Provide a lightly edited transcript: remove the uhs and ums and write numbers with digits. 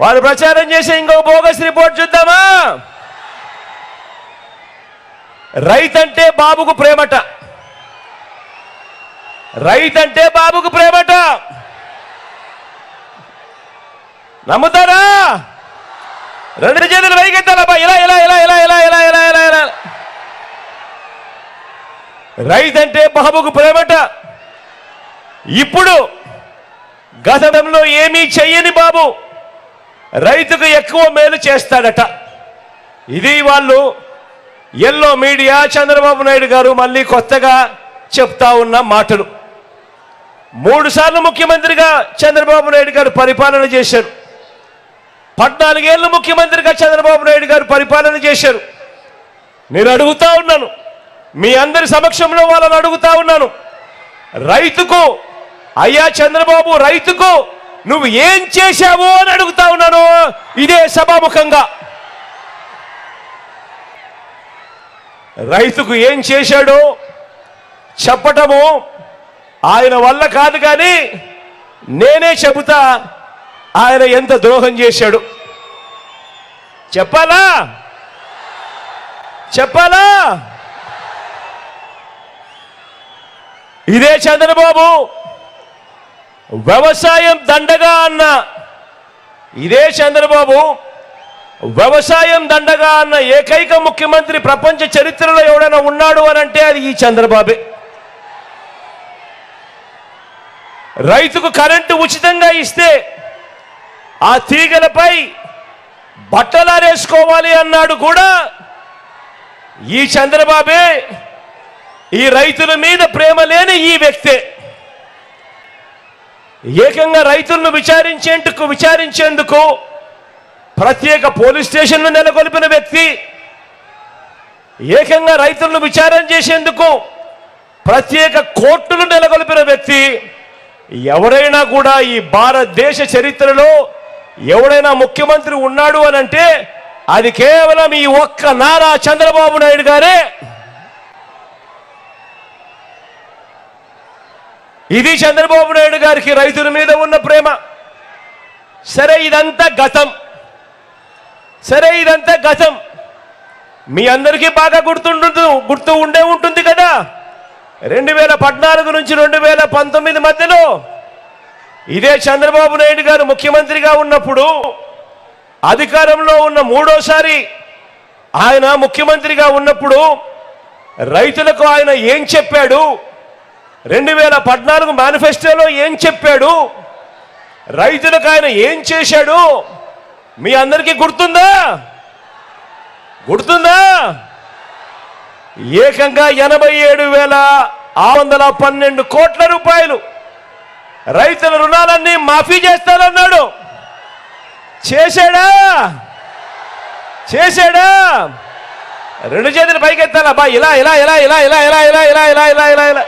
వాళ్ళు ప్రచారం చేసే ఇంకో బోగస్ రిపోర్ట్ చూద్దామా? రైతంటే బాబుకు ప్రేమట, రైతంటే బాబుకు ప్రేమట. నమ్ముతారా? రెండు చేతులు పైకెత్తాలబ్బా, ఇలా ఇలా ఇలా ఇలా ఇలా ఇలా ఇలా ఇలా ఇలా. రైతంటే బాబుకు ప్రేమట. ఇప్పుడు గతంలో ఏమీ చెయ్యని బాబు రైతుకు ఎక్కువ మేలు చేస్తాడట. ఇది వాళ్ళు ఎల్లో మీడియా చంద్రబాబు నాయుడు గారు మళ్ళీ కొత్తగా చెప్తా ఉన్న మాటలు. 3 సార్లు ముఖ్యమంత్రిగా చంద్రబాబు నాయుడు గారు పరిపాలన చేశారు. 14 ఏళ్ళు ముఖ్యమంత్రిగా చంద్రబాబు నాయుడు గారు పరిపాలన చేశారు. నేను అడుగుతా ఉన్నాను, మీ అందరి సమక్షంలో వాళ్ళని అడుగుతా ఉన్నాను, రైతుకు అయ్యా చంద్రబాబు, రైతుకు నువ్వు ఏం చేశావు అని అడుగుతా ఉన్నాను ఇదే సభాముఖంగా. రైతుకు ఏం చేశాడో చెప్పటము ఆయన వల్ల కాదు, కానీ నేనే చెబుతా ఆయన ఎంత ద్రోహం చేశాడు. చెప్పాలా? చెప్పాలా? ఇదే చంద్రబాబు వ్యవసాయం దండగా అన్న, ఇదే చంద్రబాబు వ్యవసాయం దండగా అన్న ఏకైక ముఖ్యమంత్రి ప్రపంచ చరిత్రలో ఎవడైనా ఉన్నాడు అని అంటే అది ఈ చంద్రబాబే. రైతుకు కరెంటు ఉచితంగా ఇస్తే ఆ తీగలపై బట్టలారేసుకోవాలి అన్నాడు కూడా ఈ చంద్రబాబే. ఈ రైతుల మీద ప్రేమ లేని ఈ వ్యక్తే ఏకంగా రైతులను విచారించేందుకు ప్రత్యేక పోలీస్ స్టేషన్ను నెలకొల్పిన వ్యక్తి, ఏకంగా రైతులను విచారణ చేసేందుకు ప్రత్యేక కోర్టులు నెలకొల్పిన వ్యక్తి. ఎవరైనా కూడా ఈ భారతదేశ చరిత్రలో ఎవడైనా ముఖ్యమంత్రి ఉన్నాడు అని అంటే అది కేవలం ఈ ఒక్క నారా చంద్రబాబు నాయుడు గారే. ఇది చంద్రబాబు నాయుడు గారికి రైతుల మీద ఉన్న ప్రేమ. సరే ఇదంతా గతం, సరే ఇదంతా గతం. మీ అందరికీ బాగా గుర్తు ఉండే ఉంటుంది కదా. 2014 నుంచి 2019 మధ్యలో ఇదే చంద్రబాబు నాయుడు గారు ముఖ్యమంత్రిగా ఉన్నప్పుడు, అధికారంలో ఉన్న 3వసారి ఆయన ముఖ్యమంత్రిగా ఉన్నప్పుడు రైతులకు ఆయన ఏం చెప్పాడు, 2014 మేనిఫెస్టోలో ఏం చెప్పాడు, రైతులకు ఆయన ఏం చేశాడు మీ అందరికీ గుర్తుందా? గుర్తుందా? ఏకంగా 87,612 కోట్ల రూపాయలు రైతుల రుణాలన్నీ మాఫీ చేస్తానన్నాడు. చేశాడా? చేశాడా? రెండు చేతులు పైకెత్తాలా బా, ఇలా ఇలా ఇలా ఇలా ఇలా ఇలా ఇలా ఇలా ఇలా ఇలా ఇలా